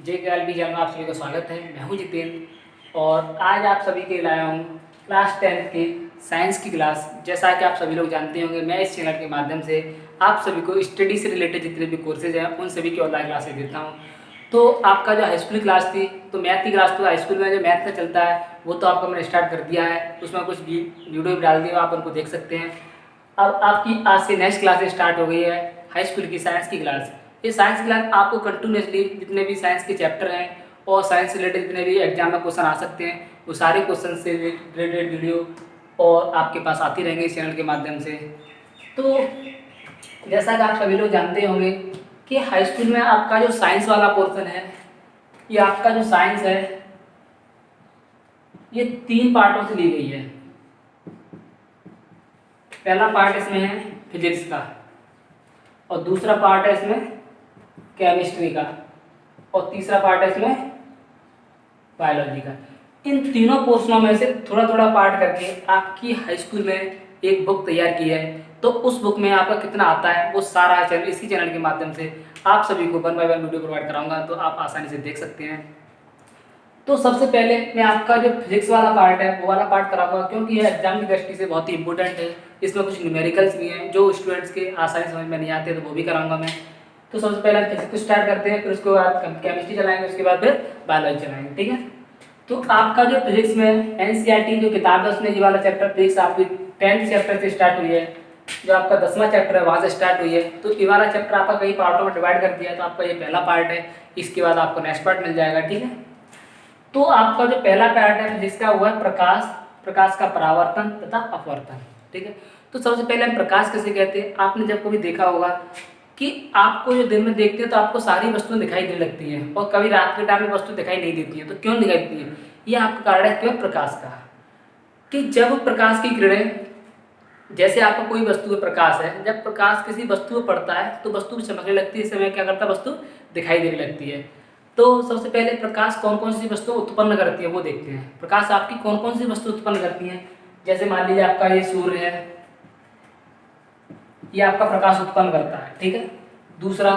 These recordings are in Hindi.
जे के एल बी चैनल में आप सभी का स्वागत है। मैं हूं जितेंद्र और आज आप सभी के लिए लाया हूं क्लास 10th की साइंस की क्लास। जैसा कि आप सभी लोग जानते होंगे, मैं इस चैनल के माध्यम से आप सभी को स्टडी से रिलेटेड जितने भी कोर्सेज हैं उन सभी की ऑनलाइन क्लासेज देता हूं। तो आपका जो हाई स्कूल क्लास थी, तो मैथ की क्लास, तो हाई स्कूल में जो मैथ का चलता है वो तो आपका मैंने स्टार्ट कर दिया है। उसमें कुछ वीडियो भी डाल दिया, आप उनको देख सकते हैं। अब आपकी आज से नेक्स्ट क्लास स्टार्ट हो गई है हाई स्कूल की साइंस की क्लास। ये साइंस क्लास आपको कंटिन्यूसली जितने भी साइंस के चैप्टर हैं और साइंस रिलेटेड जितने भी एग्जाम में क्वेश्चन आ सकते हैं वो सारे क्वेश्चन से रिलेटेड वीडियो और आपके पास आती रहेंगे इस चैनल के माध्यम से। तो जैसा कि आप सभी लोग जानते होंगे कि हाई स्कूल में आपका जो साइंस वाला पोर्शन है, ये आपका जो साइंस है ये 3 पार्टों से ली गई है। पहला पार्ट इसमें है फिजिक्स का, और दूसरा पार्ट है इसमें केमिस्ट्री का, और तीसरा पार्ट है इसमें बायोलॉजी का। इन तीनों पोर्शनों में से थोड़ा थोड़ा पार्ट करके आपकी हाई स्कूल में एक बुक तैयार की है। तो उस बुक में आपका कितना आता है वो सारा चैनल, इसी चैनल के माध्यम से आप सभी को 1 बाय 1 वीडियो प्रोवाइड कराऊंगा, तो आप आसानी से देख सकते हैं। तो सबसे पहले मैं आपका जो फिजिक्स वाला पार्ट है वो वाला पार्ट कराऊंगा, क्योंकि यह एग्जाम की दृष्टि से बहुत ही इंपॉर्टेंट है। इसमें कुछ न्यूमेरिकल्स भी हैं जो स्टूडेंट्स के आसानी समझ में नहीं आते, तो वो भी कराऊंगा मैं। तो सबसे पहले हम फिजिक्स को स्टार्ट करते हैं, फिर उसके बाद केमिस्ट्री चलाएंगे, उसके बाद फिर बायोलॉजी चलाएंगे, ठीक है। तो आपका जो फिजिक्स में एनसीईआरटी जो किताब है उसमें ये वाला चैप्टर फिजिक्स आपकी 10th चैप्टर से स्टार्ट हुई है। जो आपका 10वां चैप्टर है वहाँ से स्टार्ट हुई है। तो ये वाला चैप्टर आपका कई पार्टों में डिवाइड कर दिया है, तो आपका ये पहला पार्ट है। इसके बाद आपको नेक्स्ट पार्ट मिल जाएगा, ठीक है। तो आपका जो पहला पार्ट है फिजिक्स का वो है प्रकाश, प्रकाश का परावर्तन तथा अपवर्तन, ठीक है। तो सबसे पहले हम प्रकाश किसे कहते हैं। आपने जब कभी देखा होगा कि आपको जो दिन में देखते हैं तो आपको सारी वस्तुएं दिखाई देने लगती हैं, और कभी रात के टाइम में वस्तु दिखाई नहीं देती है। तो क्यों दिखाई देती है? ये आपका कारण है क्यों प्रकाश का, कि जब प्रकाश की किरणें, जैसे आपका कोई वस्तु में प्रकाश है, जब प्रकाश किसी वस्तु पर पड़ता है तो वस्तु चमकने लगती है। इस समय क्या करता है, वस्तु दिखाई देने लगती है। तो सबसे पहले प्रकाश कौन कौन सी वस्तु उत्पन्न करती है वो देखते हैं। प्रकाश आपकी कौन कौन सी वस्तु उत्पन्न करती है। जैसे मान लीजिए आपका ये सूर्य है, ये आपका प्रकाश उत्पन्न करता है, ठीक है। दूसरा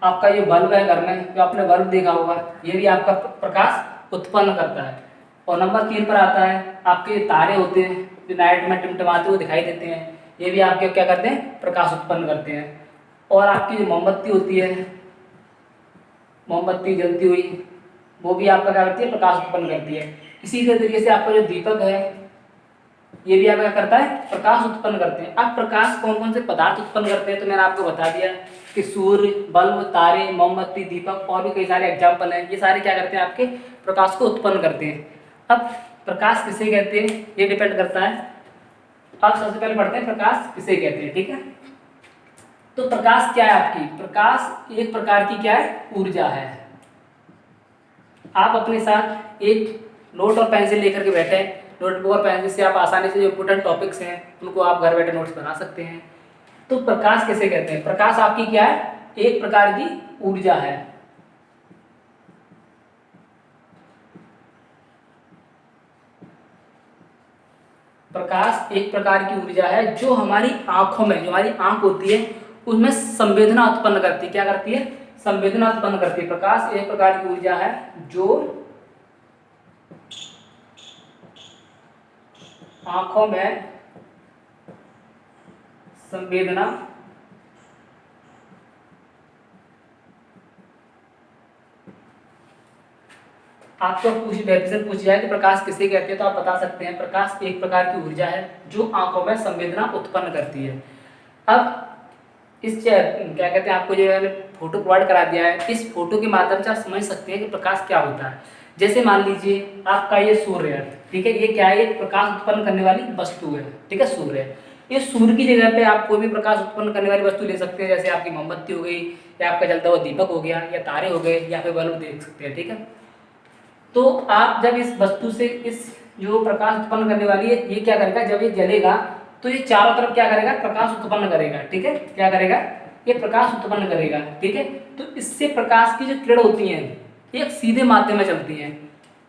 आपका ये बल्ब है घर में, जो आपने बल्ब देखा होगा, ये भी आपका प्रकाश उत्पन्न करता है। और नंबर 3 पर आता है आपके तारे होते हैं जो नाइट में टिमटिमाते हुए दिखाई देते हैं, ये भी आपके क्या करते हैं, प्रकाश उत्पन्न करते हैं। और आपकी जो मोमबत्ती होती है, मोमबत्ती जलती हुई, वो भी आपका क्या करती है, प्रकाश उत्पन्न करती है। इसी तरीके से आपका जो दीपक है ये भी आपका क्या करता है, प्रकाश उत्पन्न करते हैं। अब प्रकाश कौन कौन से पदार्थ उत्पन्न करते हैं तो मैंने आपको बता दिया कि सूर्य, बल्ब, तारे, मोमबत्ती, दीपक, और भी कई सारे एग्जाम्पल हैं। ये सारे क्या करते हैं, आपके प्रकाश को उत्पन्न करते हैं। अब प्रकाश किसे कहते हैं ये डिपेंड करता है। अब सबसे पहले पढ़ते हैं प्रकाश किसे कहते हैं, ठीक है। तो प्रकाश क्या है आपकी, प्रकाश एक प्रकार की क्या है, ऊर्जा है। आप अपने साथ एक नोट और पेंसिल लेकर के बैठे, नोटबुक और पेंसिल से आप आसानी से जो इंपोर्टेंट टॉपिक्स हैं उनको आप घर बैठे नोट्स बना सकते हैं। तो प्रकाश किसे कहते हैं, प्रकाश आपकी क्या है, एक प्रकार की ऊर्जा है। प्रकाश एक प्रकार की ऊर्जा है जो हमारी आंखों में, जो हमारी आंख होती है उसमें संवेदना उत्पन्न करती है। क्या करती है, संवेदना उत्पन्न करती है। प्रकाश एक प्रकार की ऊर्जा है जो आंखों में संवेदना आपको पूछ जाए कि प्रकाश किसे कहते हैं तो आप बता सकते हैं प्रकाश एक प्रकार की ऊर्जा है जो आंखों में संवेदना उत्पन्न करती है। अब इस क्या कहते हैं, आपको जो मैंने फोटो प्रोवाइड करा दिया है, इस फोटो के माध्यम से आप समझ सकते हैं कि प्रकाश क्या होता है। जैसे मान लीजिए आपका ये सूर्य है, ठीक है। ये क्या है, एक प्रकाश उत्पन्न करने वाली वस्तु है, ठीक है, सूर्य है। ये सूर्य की जगह पे आप कोई भी प्रकाश उत्पन्न करने वाली वस्तु ले सकते हैं, जैसे आपकी मोमबत्ती हो गई, या आपका जलता हुआ दीपक हो गया, या तारे हो गए, या फिर बल्ब देख सकते हैं, ठीक है। तो आप जब इस वस्तु से इस जो प्रकाश उत्पन्न करने वाली है ये क्या करेगा, जब ये जलेगा तो ये चारों तरफ क्या करेगा, प्रकाश उत्पन्न करेगा, ठीक है। क्या करेगा, ये प्रकाश उत्पन्न करेगा, ठीक है। तो इससे प्रकाश की जो किरण होती हैं ये सीधे माध्यम में चलती हैं।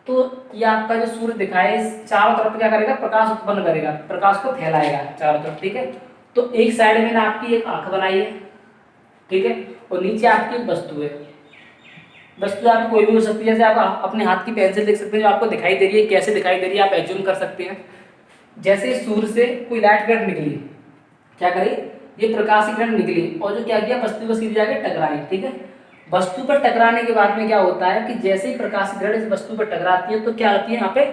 तो ये आपका जो सूर्य दिखाए इस चारों तरफ क्या करेगा, प्रकाश उत्पन्न करेगा, प्रकाश को फैलाएगा चारों तरफ, ठीक है। तो एक साइड में ना आपकी एक आंख बनाई है, ठीक है, और नीचे आपकी एक वस्तु है। वस्तु आपकी कोई भी हो सकती है, जैसे आप अपने हाथ की पेंसिल देख सकते हैं जो आपको दिखाई दे रही है, कैसे दिखाई दे रही है आप एज्यूम कर सकते हैं। जैसे सूर्य से कोई लाइट किरण निकली, क्या करी, ये प्रकाश की किरण निकली और जो क्या किया, वस्तु पर सीधे जाके टकराई, ठीक है। वस्तु पर टकराने के बाद में क्या होता है कि जैसे ही प्रकाश की किरण इस वस्तु पर टकराती है तो क्या होती है, यहाँ पे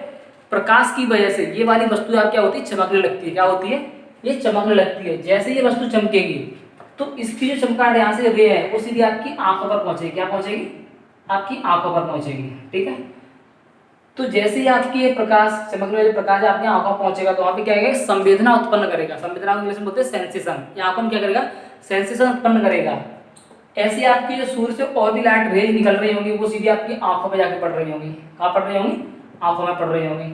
प्रकाश की वजह से ये वाली वस्तु आप क्या होती है, चमकने लगती है। क्या होती है, ये चमकने लगती है। जैसे ये वस्तु चमकेगी तो इसकी जो चमकाहट यहाँ से रे है वो सीधी आपकी आंखों पर पहुंचेगी। क्या पहुंचेगी, आपकी आंखों पर पहुंचेगी, ठीक है। तो जैसे ही आपकी ये प्रकाश, चमकने वाले प्रकाश आपकी आंखों पहुंचेगा तो वहाँ पे क्या करेगा, संवेदना उत्पन्न करेगा। संवेदना को इंग्लिश में बोलते हैं सेंसेशन। ये आंखों में क्या करेगा, सेंसेशन उत्पन्न करेगा। ऐसी आपकी जो सूर्य से और भी लाइट रेज निकल रही होंगी वो सीधी आपकी आंखों में जाके पड़ रही होंगी। कहाँ पड़ रही होंगी, आंखों में पड़ रही होंगी।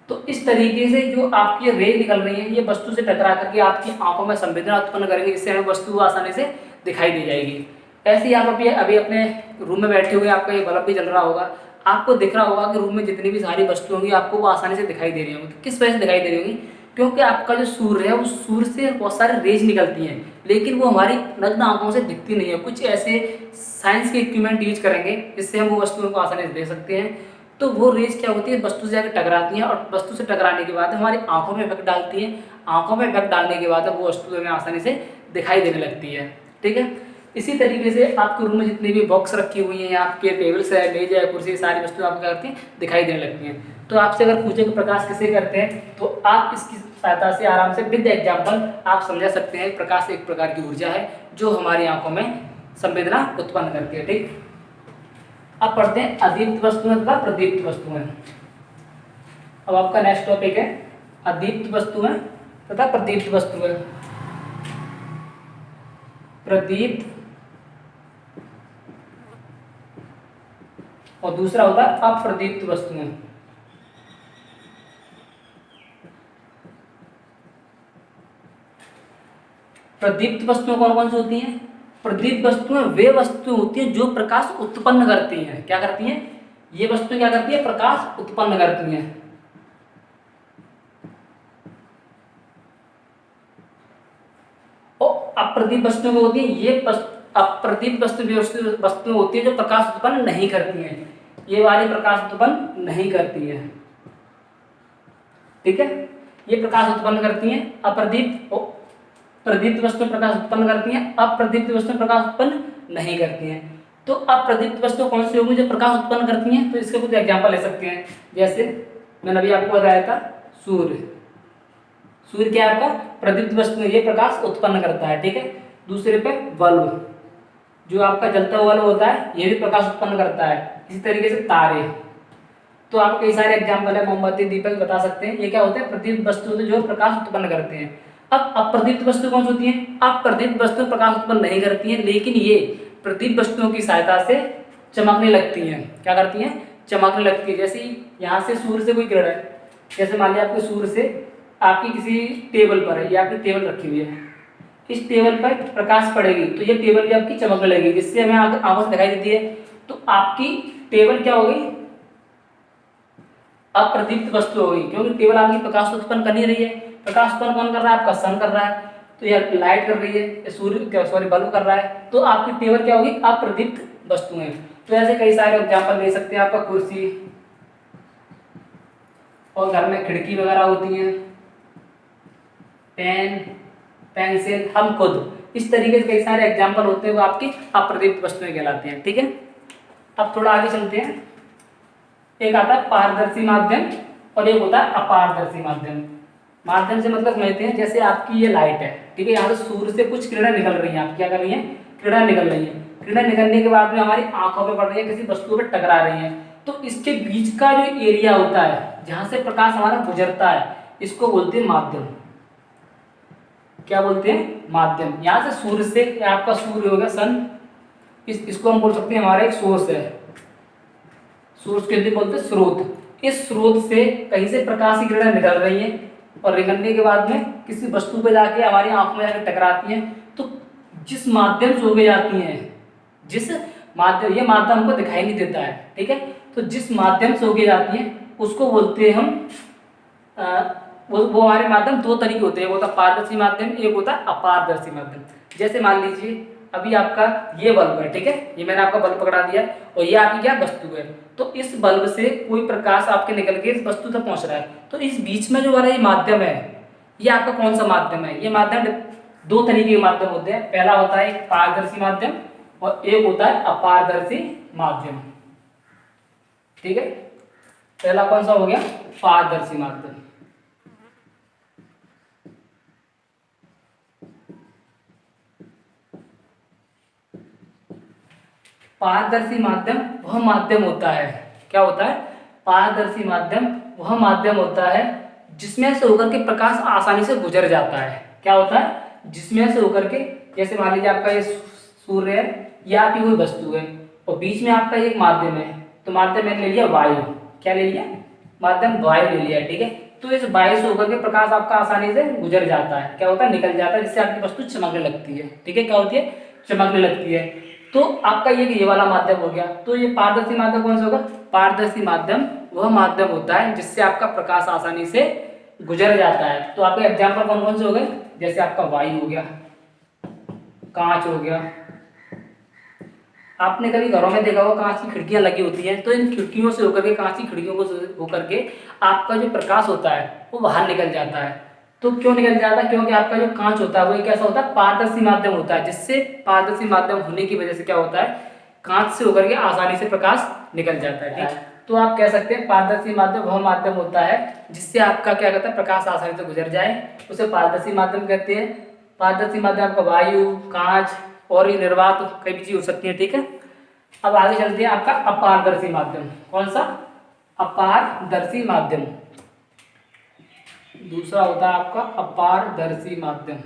तो इस तरीके से जो आपकी रेज निकल रही है ये वस्तु से टकरा करके आपकी आंखों में संवेदना उत्पन्न करेंगे, जिससे हमें वस्तु आसानी से दिखाई दे जाएगी। ऐसे ही आप अभी अपने रूम में बैठे हुए, आपका ये बल्ब भी जल रहा होगा, आपको दिख रहा होगा कि रूम में जितनी भी सारी वस्तु होंगी आपको वो आसानी से दिखाई दे रही होंगी। तो किस वजह से दिखाई दे रही होंगी, क्योंकि आपका जो सूर्य है वो सूर्य से बहुत सारे रेज निकलती हैं, लेकिन वो हमारी नग्न आंखों से दिखती नहीं है। कुछ ऐसे साइंस के इक्विपमेंट यूज करेंगे जिससे हम वो वस्तुओं को आसानी से देख सकते हैं। तो वो रेज क्या होती है, वस्तु से जाकर टकराती हैं और वस्तु से टकराने के बाद हमारी आंखों में इफेक्ट डालती हैं। आंखों में इफेक्ट डालने के बाद वो वस्तु हमें आसानी से दिखाई देने लगती है, ठीक है। इसी तरीके से आपके रूम में जितनी भी बॉक्स रखी हुई हैं, आपके टेबल्स है, मेज है, कुर्सी, सारी वस्तुएं आपको क्या करती हैं, दिखाई देने लगती हैं। तो आपसे अगर पूछे कि प्रकाश किसे करते हैं तो आप इसकी सहायता से आराम से विद एग्जाम्पल आप समझा सकते हैं। प्रकाश एक प्रकार की ऊर्जा है जो हमारी आंखों में संवेदना उत्पन्न करती है, ठीक। अब पढ़ते हैं अदीप्त वस्तुएं तथा प्रदीप्त वस्तुएं। अब आपका नेक्स्ट टॉपिक है अदीप्त वस्तुएं तथा प्रदीप्त वस्तुएं। प्रदीप्त और दूसरा होता है अप्रदीप्त वस्तुएं। प्रदीप्त वस्तुएं कौन कौन सी होती हैं, प्रदीप्त वस्तुएं वे वस्तुएं होती हैं जो प्रकाश उत्पन्न करती हैं। क्या करती हैं, ये वस्तुएं क्या करती है, प्रकाश उत्पन्न करती हैं। और अप्रदीप्त वस्तुएं होती हैं, ये अप्रदीप्त वस्तुएं होती है जो प्रकाश उत्पन्न नहीं करती हैं। ये वाली प्रकाश उत्पन्न नहीं करती है, ठीक है। ये प्रकाश उत्पन्न करती हैं। अप्रदीप्त प्रदीप्त वस्तुएं प्रकाश उत्पन्न करती हैं, अप्रदीप्त वस्तुएं प्रकाश उत्पन्न नहीं करती हैं। तो अप्रदीप्त वस्तुएं कौन सी होंगी जो प्रकाश उत्पन्न करती हैं, तो इसके कुछ एग्जांपल ले सकते हैं। जैसे मैंने अभी आपको बताया था सूर्य। सूर्य क्या है आपका प्रदीप्त वस्तु है, ये प्रकाश उत्पन्न करता है, ठीक है। दूसरे पे बल्ब, जो आपका जलता हुआ बल्ब होता है ये भी प्रकाश उत्पन्न करता है। इसी तरीके से तारे। तो आप कई सारे एग्जाम्पल है, मोमबत्ती, दीपक बता सकते हैं। ये क्या होते हैं, प्रदीप्त वस्तु होते हैं जो प्रकाश उत्पन्न करते हैं। अब अप्रदीप्त वस्तु कौन सी होती है, अप्रदीप्त वस्तु प्रकाश उत्पन्न नहीं करती है, लेकिन ये प्रदीप्त वस्तुओं की सहायता से चमकने लगती हैं। क्या करती हैं, चमकने लगती है। जैसे यहाँ से सूर्य से कोई किरण है, जैसे मान लिया आपके सूर्य से आपकी किसी टेबल पर है, ये आपकी टेबल रखी हुई है, इस टेबल पर प्रकाश पड़ेगी तो ये टेबल भी आपकी चमकने लगेगी, जिससे हमें आंखों से दिखाई देती है। तो आपकी टेबल क्या होगी, अप्रदीप्त वस्तु होगी, क्योंकि टेबल आपकी प्रकाश उत्पन्न कर नहीं रही है। प्रकाश उत्पन्न कौन कर रहा है, आपका सन कर रहा है। तो यह लाइट कर रही है, सूर्य बल्ब कर रहा है। तो आपकी टेबल क्या होगी, अप्रदीप्त वस्तुएं। तो ऐसे कई सारे एग्जाम्पल ले सकते हैं। आपका कुर्सी और घर में खिड़की वगैरह होती हैं, पेन, पेंसिल, हम खुद, इस तरीके से कई सारे एग्जाम्पल होते हैं, वो आपकी अप्रदीप्त वस्तुएं कहलाती हैं, ठीक है। अब थोड़ा आगे चलते हैं। एक आता है पारदर्शी माध्यम और एक होता है अपारदर्शी माध्यम। माध्यम से मतलब समझते हैं, जैसे आपकी ये लाइट है, ठीक है, यहाँ से सूर्य से कुछ किरणें निकल रही हैं। आप क्या कर रही हैं, किरणें निकल रही हैं। किरणें निकलने के बाद में हमारी आंखों पे पड़ रही है, किसी वस्तु पे टकरा रही है। तो इसके बीच का जो एरिया होता है जहाँ से प्रकाश हमारा गुजरता है, इसको बोलते हैं माध्यम। क्या बोलते हैं, माध्यम। यहाँ से सूर्य से, आपका सूर्य होगा सन, इसको हम बोल सकते हैं हमारा एक सोर्स है। सोर्स के लिए बोलते हैं स्रोत। इस स्रोत से कहीं से प्रकाश की किरणें निकल रही हैं और निकलने के बाद में किसी वस्तु पे जाके हमारी आंखों में जाकर टकराती हैं। तो जिस माध्यम से होके जाती हैं, जिस माध्यम, ये माध्यम हमको दिखाई नहीं देता है, ठीक है। तो जिस माध्यम से होके जाती हैं उसको बोलते हैं हम वो हमारे माध्यम दो तरीके होते हैं, एक होता है पारदर्शी माध्यम, एक होता है अपारदर्शी माध्यम। जैसे मान लीजिए अभी आपका ये बल्ब है, ठीक है, ये मैंने आपका बल्ब पकड़ा दिया और ये आपकी क्या वस्तु है। तो इस बल्ब से कोई प्रकाश आपके निकल के इस वस्तु तक पहुंच रहा है। तो इस बीच में जो वाला ये माध्यम है, ये आपका कौन सा माध्यम है? ये माध्यम दो तरीके के माध्यम होते हैं। पहला होता है एक पारदर्शी माध्यम और एक होता है अपारदर्शी माध्यम, ठीक है। पहला कौन सा हो गया? पारदर्शी माध्यम। पारदर्शी माध्यम वह माध्यम होता है, क्या होता है? पारदर्शी माध्यम वह माध्यम होता है जिसमें से होकर के प्रकाश आसानी से गुजर जाता है। क्या होता है? जिसमें से होकर के, जैसे मान लीजिए आपका ये सूर्य है, या आपकी कोई वस्तु है और बीच में आपका एक माध्यम है। तो माध्यम मैंने ले लिया वायु, क्या ले लिया? माध्यम वायु ले लिया, ठीक है। तो इस वायु से होकर के प्रकाश आपका आसानी से गुजर जाता है, क्या होता है? निकल जाता है, जिससे आपकी वस्तु चमकने लगती है, ठीक है। क्या होती है? चमकने लगती है। तो आपका ये वाला माध्यम हो गया। तो ये पारदर्शी माध्यम कौन सा होगा? पारदर्शी माध्यम वह माध्यम होता है जिससे आपका प्रकाश आसानी से गुजर जाता है। तो आपके एग्जाम्पल कौन कौन से हो गए? जैसे आपका वायु हो गया, कांच हो गया। आपने कभी घरों में देखा होगा कांच की खिड़कियां लगी होती हैं, तो इन खिड़कियों से होकर के, कांच की खिड़कियों को होकर के आपका जो प्रकाश होता है वो बाहर निकल जाता है। तो क्यों निकल जाता है? क्योंकि आपका जो कांच होता है वो कैसा होता है? पारदर्शी माध्यम होता है, जिससे पारदर्शी माध्यम होने की वजह से क्या होता है? कांच से होकर के आसानी से प्रकाश निकल जाता है, ठीक है। तो आप कह सकते हैं पारदर्शी माध्यम वह माध्यम होता है जिससे आपका क्या कहता है? प्रकाश आसानी से गुजर जाए, उसे पारदर्शी माध्यम कहते हैं। पारदर्शी माध्यम आपका वायु, कांच और ये निर्वात कई भी चीज हो सकती है, ठीक है। अब आगे चलते हैं आपका अपारदर्शी माध्यम। कौन सा? अपारदर्शी माध्यम। दूसरा होता है आपका अपारदर्शी माध्यम।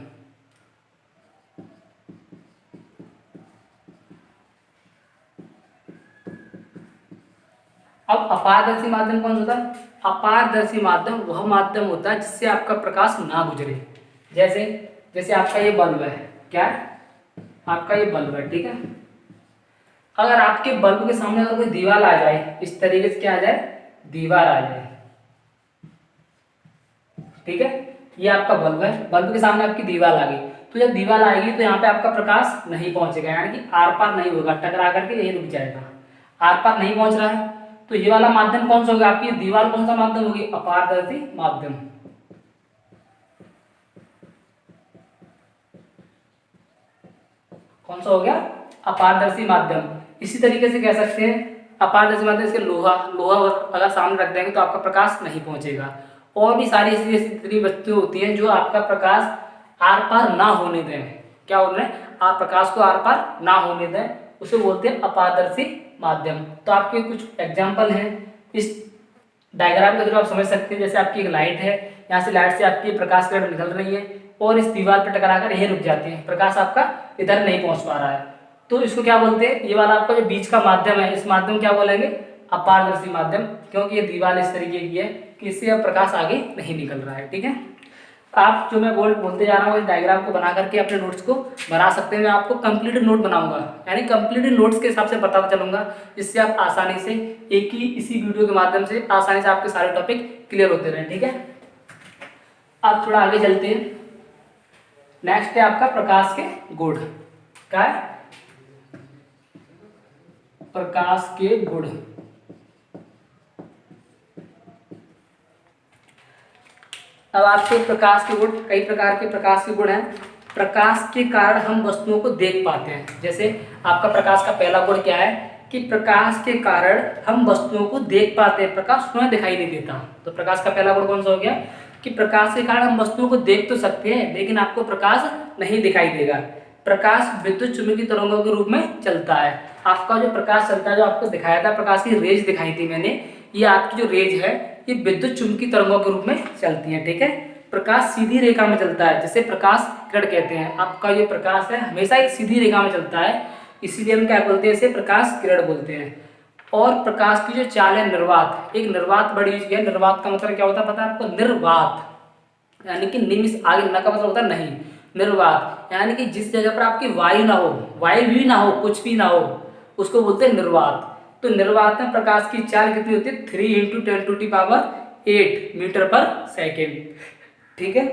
अब अपारदर्शी माध्यम कौन सा होता है? अपारदर्शी माध्यम वह माध्यम होता है जिससे आपका प्रकाश ना गुजरे। जैसे जैसे आपका ये बल्ब है, क्या है? आपका ये बल्ब है, ठीक है। अगर आपके बल्ब के सामने अगर कोई दीवार आ जाए, इस तरीके से क्या आ जाए? दीवार आ जाए, ठीक है। ये आपका बल्ब है, बल्ब के सामने आपकी दीवार आ गई। तो जब दीवार आएगी तो यहाँ पे आपका प्रकाश नहीं पहुंचेगा, यानी कि आर पार नहीं होगा, टकरा करके यही रुक जाएगा। आर पार नहीं पहुंच रहा है, तो ये वाला माध्यम कौन सा होगा? आपकी दीवार कौन सा माध्यम होगी? अपारदर्शी माध्यम। कौन सा हो गया? अपारदर्शी माध्यम। इसी तरीके से कह सकते हैं अपारदर्शी माध्यम से लोहा अगर सामने रख देंगे तो आपका प्रकाश नहीं पहुंचेगा। और भी सारी ऐसी जितनी वस्तुएं होती हैं जो आपका प्रकाश आर पार ना होने दें। क्या बोल रहे हैं? आप प्रकाश को आर पार ना होने दें, उसे बोलते हैं अपारदर्शी माध्यम। तो आपके कुछ एग्जाम्पल हैं इस डायग्राम के थ्रू आप समझ सकते हैं। जैसे आपकी एक लाइट है, यहाँ से लाइट से आपकी प्रकाश किरण निकल रही है और इस दीवार पर टकरा कर यही रुक जाती है, प्रकाश आपका इधर नहीं पहुंच पा रहा है। तो इसको क्या बोलते हैं? ये वाला आपका जो बीच का माध्यम है, इस माध्यम क्या बोलेंगे? अपारदर्शी माध्यम, क्योंकि ये दीवार इस तरीके की है कि इससे अब प्रकाश आगे नहीं निकल रहा है, ठीक है। आप जो मैं बोलते जा रहा हूँ इस डायग्राम को बना करके अपने नोट्स को बना सकते हैं। मैं आपको कंप्लीट नोट बनाऊंगा, यानी कंप्लीट नोट्स के हिसाब से बताता चलूंगा, जिससे आप आसानी से एक ही इसी वीडियो के माध्यम से आसानी से आपके सारे टॉपिक क्लियर होते रहें, ठीक है। आप थोड़ा आगे चलते हैं। नेक्स्ट है आपका प्रकाश के गुण। क्या है? प्रकाश के गुण। अब आपके प्रकाश के गुण, कई प्रकार के प्रकाश के गुण हैं। प्रकाश के कारण हम वस्तुओं को देख पाते हैं। जैसे आपका प्रकाश का पहला गुण क्या है? कि प्रकाश के कारण हम वस्तुओं को देख पाते हैं, प्रकाश स्वयं दिखाई नहीं देता। तो प्रकाश का पहला गुण कौन सा हो गया? कि प्रकाश के कारण हम वस्तुओं को देख तो सकते हैं लेकिन आपको प्रकाश नहीं दिखाई देगा। प्रकाश विद्युत चुम्बकीय तरंगों के रूप में चलता है। आपका जो प्रकाश चलता है, जो आपको दिखाया था, प्रकाश की रेज दिखाई थी मैंने, ये आपकी जो रेज है ये विद्युत चुम्बकीय तरंगों के रूप में चलती है, ठीक है। प्रकाश सीधी रेखा में चलता है, जिसे प्रकाश किरण कहते हैं। आपका ये प्रकाश है हमेशा एक सीधी रेखा में चलता है, इसीलिए हम क्या बोलते हैं? इसे प्रकाश किरण बोलते हैं। और प्रकाश की जो चाल है निर्वात, एक निर्वात बड़ी यूज किया। निर्वात का मतलब क्या होता है पता है आपको? निर्वात, यानी कि निमिष आगे न का मतलब होता है नहीं, निर्वात यानी कि जिस जगह पर आपकी वायु ना हो, वायु भी ना हो, कुछ भी ना हो, उसको बोलते हैं निर्वात। तो निर्वात में प्रकाश की चाल कितनी होती है? 3 × 10⁸ मीटर पर सेकेंड, ठीक है।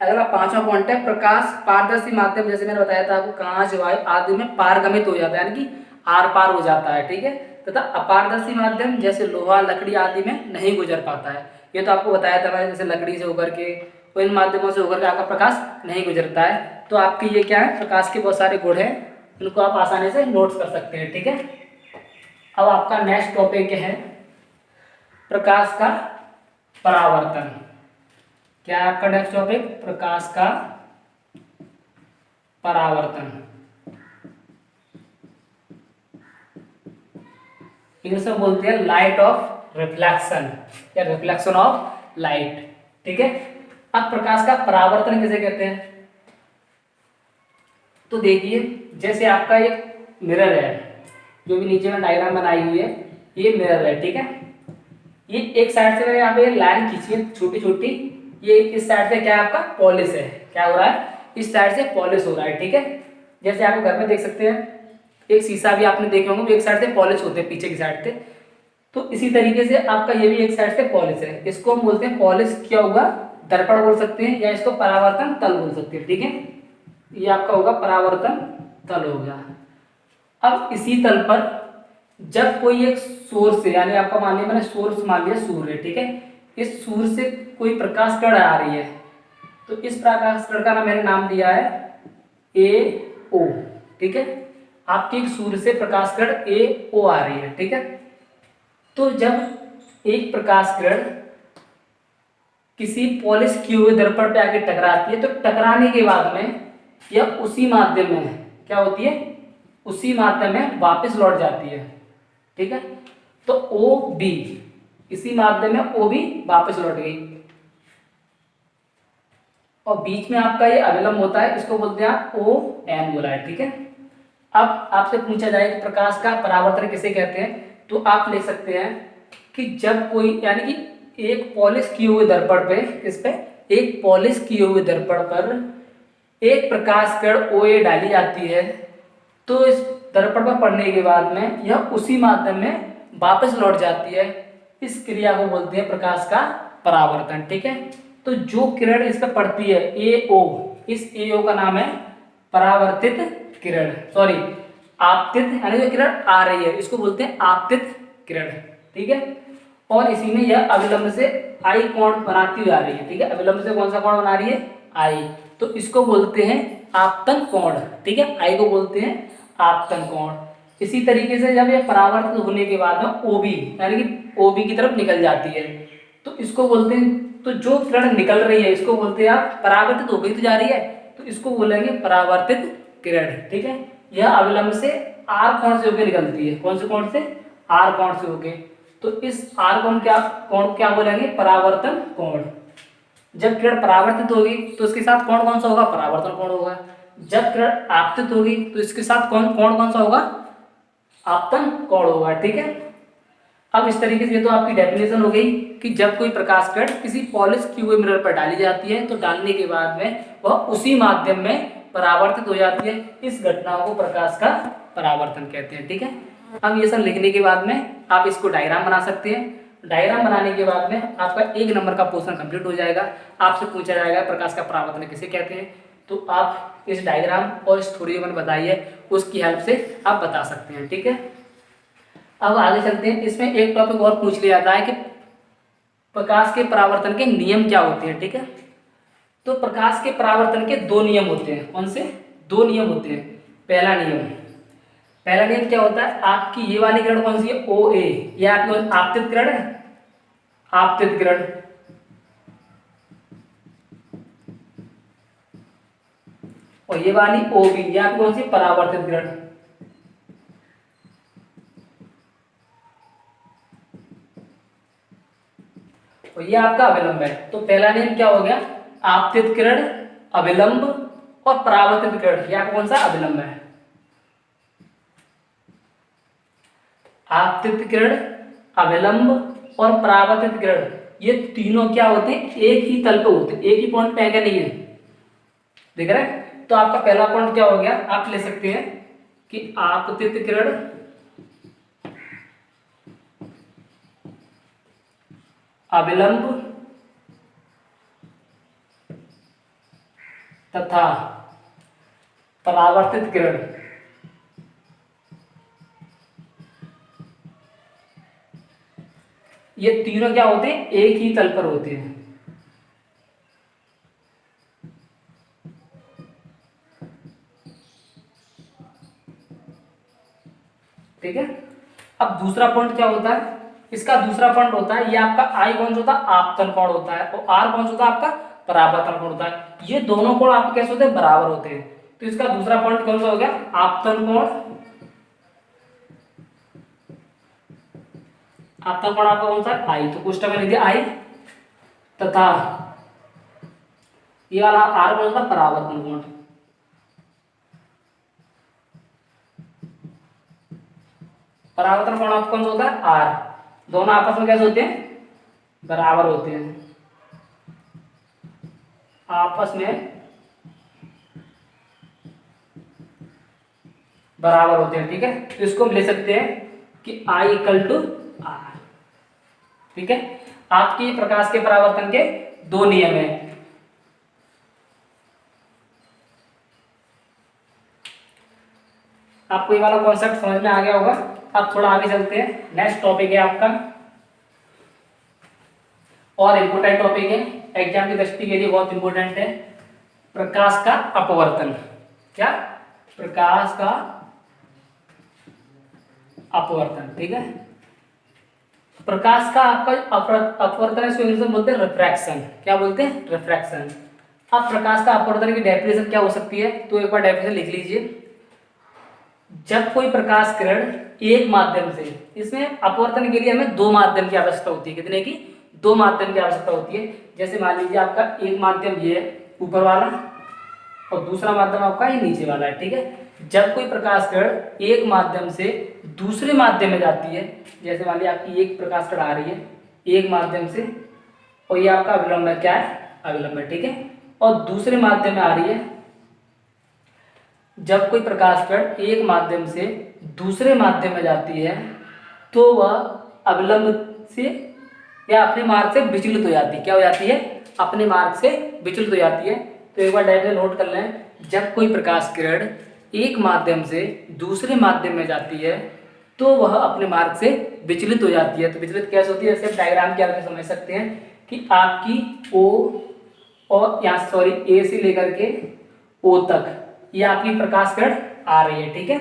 अगला 5वां पॉइंट है प्रकाश पारदर्शी माध्यम, जैसे मैंने बताया था आपको, कांच, वायु आदि में पारगमित हो जाता है, यानी कि आर पार हो जाता है, ठीक है। तथा अपारदर्शी माध्यम जैसे लोहा, लकड़ी आदि में नहीं गुजर पाता है। ये तो आपको बताया था मैंने, जैसे लकड़ी से होकर के, तो इन माध्यमों से होकर के आपका प्रकाश नहीं गुजरता है। तो आपके ये क्या है, प्रकाश के बहुत सारे गुण हैं, इनको आप आसानी से नोट कर सकते हैं, ठीक है। अब आपका नेक्स्ट टॉपिक है प्रकाश का परावर्तन। क्या है आपका नेक्स्ट टॉपिक? प्रकाश का परावर्तन। इंग्लिश में बोलते हैं लाइट ऑफ रिफ्लेक्शन या रिफ्लेक्शन ऑफ लाइट, ठीक है। अब प्रकाश का परावर्तन किसे कहते हैं? तो देखिए, जैसे आपका एक मिरर है, जो भी नीचे में डायग्राम बनाई हुई है, ये मिरर है, ठीक है। ये एक साइड से मैंने यहाँ पे लाइन खींची है छोटी छोटी, ये इस साइड से क्या है आपका पॉलिश है, क्या हो रहा है, इस साइड से पॉलिश हो रहा है, ठीक है। जैसे आप घर में देख सकते हैं, एक शीशा भी आपने देखे होंगे, एक साइड से पॉलिश होते हैं पीछे की साइड से, तो इसी तरीके से आपका ये भी एक साइड से पॉलिश है। इसको हम बोलते हैं पॉलिश किया हुआ दर्पण बोल सकते हैं, या इसको परावर्तन तल बोल सकते हैं, ठीक है। ये आपका होगा परावर्तन तल हो गया। अब इसी तल पर जब कोई एक सोर्स है, यानी आपका मान लिया मैंने सोर्स मान लिया सूर्य, ठीक है, इस सूर्य से कोई प्रकाश किरण आ रही है, तो इस प्रकाश किरण का मैंने नाम दिया है ए ओ, ठीक है। आपके एक सूर्य से प्रकाश किरण ए ओ आ रही है, ठीक है। तो जब एक प्रकाश किरण किसी पॉलिश किए हुए दर्पण पे आके टकराती है, तो टकराने के बाद में यह उसी माध्यम में क्या होती है, उसी माध्यम में वापस लौट जाती है, ठीक है। तो ओ बी, इसी माध्यम में ओ बी वापस लौट गई, और बीच में आपका ये अविलंब होता है, इसको बोलते हैं आप ओ एन बोला है, ठीक है। अब आपसे पूछा जाए कि प्रकाश का परावर्तन किसे कहते हैं, तो आप ले सकते हैं कि जब कोई, यानी कि एक पॉलिश किए हुए दर्पण पे, इस पे एक पॉलिश किए हुए दर्पण पर एक प्रकाश किरण ओ ए डाली जाती है, तो इस दर्पण पर पड़ने के बाद में यह उसी माध्यम में वापस लौट जाती है। इस क्रिया को बोलते हैं प्रकाश का परावर्तन, ठीक है। तो जो किरण इस पर पड़ती है ए ओ, इस ए ओ का नाम है परावर्तित किरण, सॉरी आपतित, यानी जो किरण आ रही है इसको बोलते हैं आपतित किरण, ठीक है। और इसी में यह अविलंब से आई कोण बनाती हुई आ रही है, ठीक है। अविलंब से कौन सा कोण बना रही है? आई, तो इसको बोलते हैं आपतन कोण, ठीक है। आई को बोलते हैं आपतन कोण। इसी तरीके से जब यह परावर्तित होने के बाद में ओबी, यानी कि ओबी की तरफ निकल जाती है, तो इसको बोलते हैं, तो जो किरण निकल रही है इसको बोलते हैं आप परावर्तित हो गई तो जा रही है, तो इसको बोलेंगे परावर्तित किरण, ठीक है। यह अविलंब से आर कोण से होकर निकलती है, कौन से कोण से? आर कोण से होकर, तो इस आर कोण क्या बोलेंगे? परावर्तन कोण। जब किरण परावर्तित होगी तो इसके साथ कोण कौन सा होगा? परावर्तन कोण होगा। जब किरण आपतित होगी तो इसके साथ कोण कौन सा होगा? आपतन कोण होगा, ठीक है। अब इस तरीके से ये तो आपकी डेफिनेशन हो गई कि जब कोई प्रकाश किरण किसी पॉलिश किए हुए मिरर पर डाली जाती है, तो डालने के बाद में वह उसी माध्यम में परावर्तित हो जाती है। इस घटना को प्रकाश का परावर्तन कहते हैं, ठीक है। अब ये सब लिखने के बाद में आप इसको डायग्राम बना सकते हैं। डायग्राम बनाने के बाद में आपका 1 नंबर का पोर्शन कंप्लीट हो जाएगा। आपसे पूछा जाएगा प्रकाश का परावर्तन किसे कहते हैं, तो आप इस डायग्राम और इस थ्योरी मैंने बताई है उसकी हेल्प से आप बता सकते हैं, ठीक है। अब आगे चलते हैं। इसमें एक टॉपिक और पूछ लिया जाता है कि प्रकाश के परावर्तन के नियम क्या होते हैं, ठीक है। तो प्रकाश के परावर्तन के 2 नियम होते हैं। कौन से 2 नियम होते हैं? पहला नियम क्या होता है? आपकी ये वाली किरण कौन सी है? ओ ए, ये आपकी आपतित किरण है, आपतित किरण। और ये वाली ओ बी, ये आपकी कौन सी? परावर्तित किरण। और ये आपका अविलंब है। तो पहला नियम क्या हो गया? आपतित किरण, अविलंब और परावर्तित किरण, ये आपका कौन सा? अविलंब है। आपतित किरण, अविलंब और परावर्तित किरण, ये तीनों क्या होते हैं? एक ही तल पे होते हैं, एक ही पॉइंट पे है क्या? नहीं है, देख रहे हैं। तो आपका पहला पॉइंट क्या हो गया? आप ले सकते हैं कि आपतित किरण, अविलंब तथा परावर्तित किरण ये तीनों क्या होते हैं, एक ही तल पर होते हैं। ठीक है। अब दूसरा पॉइंट क्या होता है, इसका दूसरा पॉइंट होता है, ये आपका आई कौन सा होता है, आपतन कोण होता है, और आर कौन सा होता है, आपका परावर्तन कोण होता है। ये दोनों कोण आपके कैसे होते हैं, बराबर होते हैं। तो इसका दूसरा पॉइंट कौन सा हो गया, आपतन कोण। आपतन कोण आपका कौन सा है, आई, तो कोष्टक में लिख दिया आई, तथा ये वाला आर कौन सा, परावर्तन कोण। परावर्तन कोण आपका कौन सा होता है, आर। दोनों आपस में कैसे होते हैं, बराबर होते हैं, आपस में बराबर होते हैं। ठीक है, तो इसको हम ले सकते हैं कि I इक्वल टू आर। ठीक है, आपके प्रकाश के परावर्तन के दो नियम हैं। आपको ये वाला कॉन्सेप्ट समझ में आ गया होगा। अब थोड़ा आगे चलते हैं, नेक्स्ट टॉपिक है आपका और इम्पोर्टेंट टॉपिक है, एग्जाम की दृष्टि के लिए बहुत इंपॉर्टेंट है, प्रकाश का अपवर्तन। क्या, प्रकाश का अपवर्तन। ठीक है, प्रकाश का आपका अपवर्तन इसको इंग्लिश में बोलते हैं रिफ्रैक्शन। क्या बोलते हैं, रिफ्रैक्शन। अब प्रकाश का अपवर्तन की डेफिनेशन क्या हो सकती है, तो एक बार डेफिनेशन लिख लीजिए। जब कोई प्रकाश किरण एक माध्यम से, इसमें अपवर्तन के लिए हमें दो माध्यम की आवश्यकता होती है। कितने की, दो माध्यम की आवश्यकता होती है। जैसे मान लीजिए आपका एक माध्यम ये है ऊपर वाला, और दूसरा माध्यम आपका ये नीचे वाला है। ठीक है, जब कोई प्रकाश किरण एक माध्यम से दूसरे माध्यम में जाती है, जैसे मान लीजिए आपकी एक प्रकाश किरण आ रही है एक माध्यम से, और ये आपका अविलंब है, क्या है, अविलंब है। ठीक है, और दूसरे माध्यम में आ रही है। जब कोई प्रकाश किरण एक माध्यम से दूसरे माध्यम में जाती है तो वह अविलंब से या अपने मार्ग से विचलित हो जाती है। क्या हो जाती है, अपने मार्ग से विचलित हो जाती है। तो एक बार डायरेक्ट नोट कर लें, जब कोई प्रकाश किरण एक माध्यम से दूसरे माध्यम में जाती है तो वह अपने मार्ग से विचलित हो जाती है। तो विचलित कैसे होती है, जैसे डायग्राम के आगे समझ सकते हैं कि आपकी ओ और यहाँ सॉरी ए से लेकर के ओ तक ये आपकी प्रकाश किरण आ रही है। ठीक है,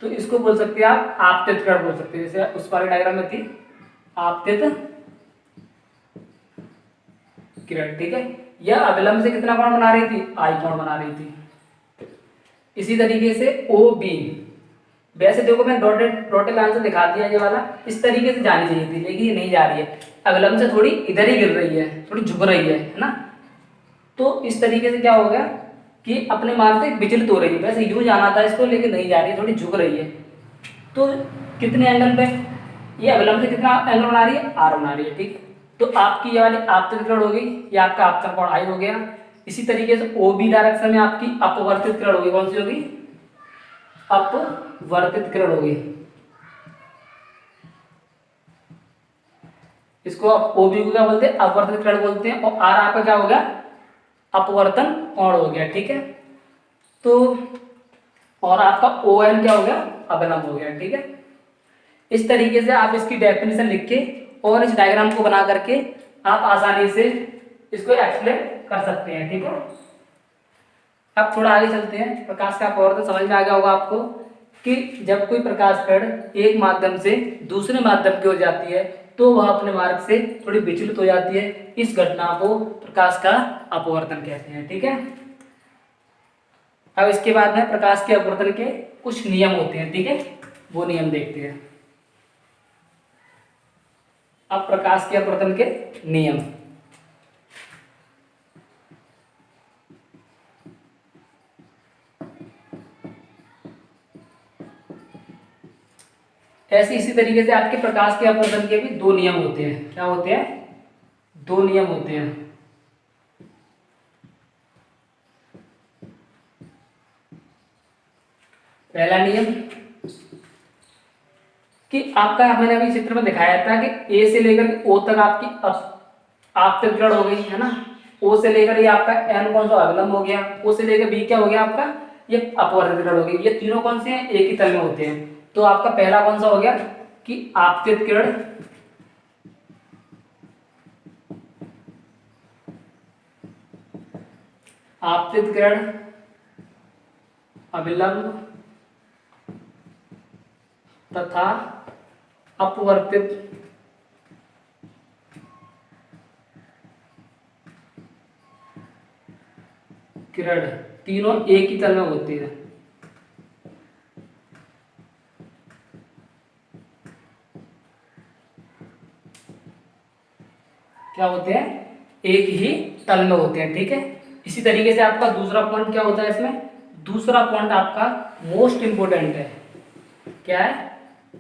तो इसको बोल सकते हैं आप आपतित किरण बोल सकते हैं। जैसे उस वाले डायग्राम में थी आपतित किरण। ठीक है, यह अविलंब से कितना कोण बना रही थी, आई कोण बना रही थी। इसी तरीके से ओ बी, वैसे देखो मैं डॉटेड लाइन से दिखा दिया ये वाला, इस तरीके से जानी चाहिए थी, लेकिन ये नहीं जा रही है, अविलंब से थोड़ी इधर ही गिर रही है, थोड़ी झुक रही है ना। तो इस तरीके से क्या हो गया कि अपने मार्ग से विचलित हो रही है। वैसे यूं जाना था इसको, लेकिन नहीं जा रही है, थोड़ी झुक रही है। तो कितने एंगल पे, ये अविलंब से कितना एंगल बना रही है, आर बना रही है। ठीक, तो आपकी ये वाली आपतित किरण हो गई, ये आपका आपतन कोण आई हो गया। इसी तरीके से ओ बी डायरेक्शन में आपकी अपवर्तित किरण होगी, कौन सी होगी, अपवर्तित किरण होगी। इसको आप ओ बी को क्या बोलते हैं, अपवर्तित किरण बोलते हैं, और आर आपका क्या हो गया, अपवर्तन कोण हो गया। ठीक है, तो और आपका ओ एन क्या हो गया, अविलंब हो गया। ठीक है, इस तरीके से आप इसकी डेफिनेशन लिख के और इस डायग्राम को बना करके आप आसानी से इसको एक्सप्लेन कर सकते हैं। ठीक है, अब थोड़ा आगे चलते हैं। प्रकाश का अपवर्तन समझ में आ गया होगा आपको कि जब कोई प्रकाश किरण एक माध्यम से दूसरे माध्यम की ओर जाती है तो वह अपने मार्ग से थोड़ी विचलित हो जाती है। इस घटना को प्रकाश का अपवर्तन कहते हैं। ठीक है, अब इसके बाद में प्रकाश के अपवर्तन के कुछ नियम होते हैं। ठीक है, वो नियम देखते हैं। अब प्रकाश के अपवर्तन के नियम, ऐसे इसी तरीके से आपके प्रकाश के अपवर्तन के भी दो नियम होते हैं। क्या होते हैं, दो नियम होते हैं। पहला नियम कि आपका, मैंने अभी चित्र में दिखाया था कि ए से लेकर ओ तक आपकी आपतित किरण हो गई है ना, ओ से लेकर ये आपका एन कौन सा अभिलंब हो गया, ओ से लेकर बी क्या हो गया आपका, ये अपवर्तित किरण हो गई। ये तीनों कौन से हैं, एक ही तल में होते हैं। तो आपका पहला कौन सा हो गया कि आपतित किरण आपतित किरण अभिलंब तथा अपवर्तित किरण तीनों एक ही तल में होती है। क्या होते हैं, एक ही तल में होते हैं, ठीक है। इसी तरीके से आपका दूसरा पॉइंट क्या होता है इसमें, दूसरा पॉइंट आपका मोस्ट इंपोर्टेंट है। क्या है,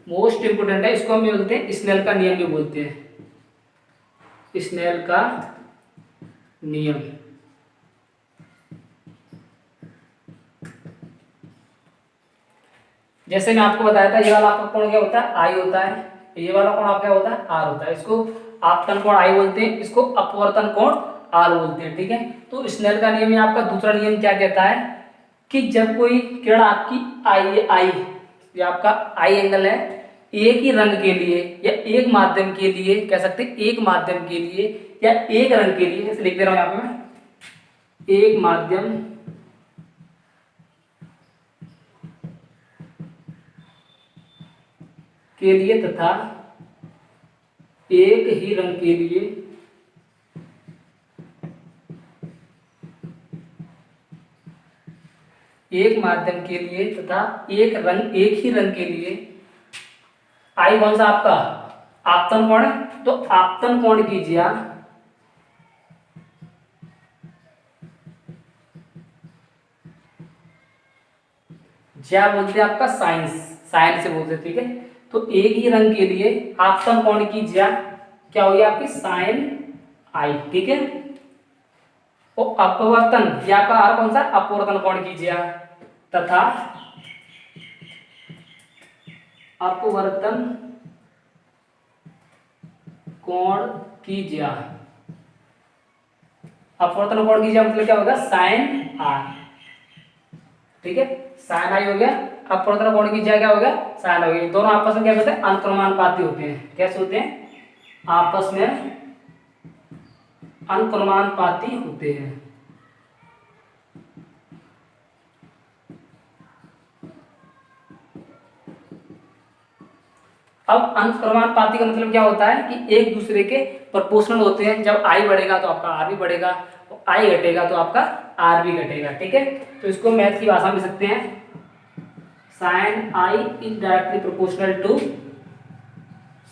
मोस्ट इंपोर्टेंट है। इसको हम बोलते हैं स्नेल का नियम भी बोलते हैं, स्नेल का नियम। जैसे मैं आपको बताया था, ये वाला आपका कोण क्या होता है, आई होता है। ये वाला कोण आपका क्या होता है, आर होता है। इसको आपतन कोण आई बोलते हैं, इसको अपवर्तन कोण आर बोलते हैं, ठीक है। तो स्नेल का नियम में आपका दूसरा नियम क्या कहता है कि जब कोई किरण आपकी आई ये आपका आई एंगल है, एक ही रंग के लिए या एक माध्यम के लिए, कह सकते हैं एक माध्यम के लिए या एक रंग के लिए, जैसे लिख दे रहा हूं यहां पे मैं, एक माध्यम के लिए तथा एक ही रंग के लिए एक माध्यम के लिए तथा एक ही रंग के लिए आई कौन सा आपका आपतन कोण है। तो आपतन कोण कीजिए आप क्या बोलते हैं आपका साइन से बोलते हैं, ठीक है। तो एक ही रंग के लिए आपतन कोण की ज्या क्या होगी आपकी साइन आई, ठीक है। और अपवर्तन या आपका आर कौन सा अपवर्तन कोण की ज्या तथा अपवर्तन कोण की ज्या, अपवर्तन कोण की ज्या मतलब क्या होगा साइन आर, ठीक है। साइन आई हो गया, अपवर्तन कोण की ज्या क्या हो गया साइन हो गया। दोनों आपस में क्या होते हैं अनुक्रमानुपाती होते हैं। कैसे होते हैं, आपस में अनुक्रमानुपाती होते हैं। अब अनुक्रमानुपाती का मतलब क्या होता है कि एक दूसरे के प्रोपोर्शनल होते हैं। जब आई बढ़ेगा तो आपका आर भी बढ़ेगा, आई घटेगा तो आपका आर भी घटेगा, ठीक है। तो इसको मैथ की भाषा में लिख सकते हैं sine I is directly proportional to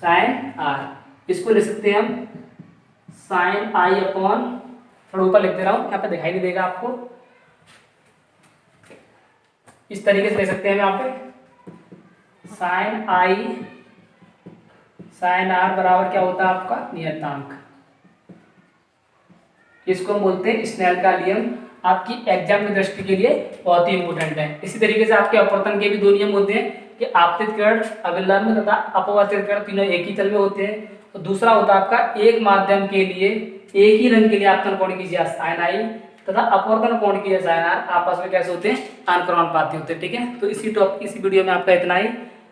sine R. इसको लिख सकते हैं हम साइन आई अपॉन, थोड़ा ऊपर लिख दे रहा हूं, यहाँ पे दिखाई नहीं देगा आपको, इस तरीके से लिख सकते हैं यहाँ पे साइन आई साइन आर बराबर क्या होता है आपका नियतांक। इसको हम बोलते हैं स्नेल का नियम। आपकी एग्जाम की दृष्टि के लिए बहुत ही इंपोर्टेंट है। इसी तरीके से आपके अपवर्तन के भी दो नियम होते हैं कि आपतित किरण अभिलंब तथा अपवर्तित किरण तीनों एक ही तल में होते हैं। तो दूसरा होता है आपका एक माध्यम के लिए एक ही रंग के लिए आपतन कोण की साइन आई तथा अपवर्तन कोण की साइन आर आपस में कैसे होते हैं अनुक्रमानुपाती होते हैं, ठीक है। तो इसी वीडियो में आपका इतना ही।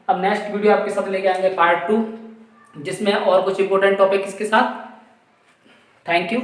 अब नेक्स्ट वीडियो आपके साथ लेके आएंगे पार्ट 2, जिसमें और कुछ इंपॉर्टेंट टॉपिक इसके साथ। Thank you.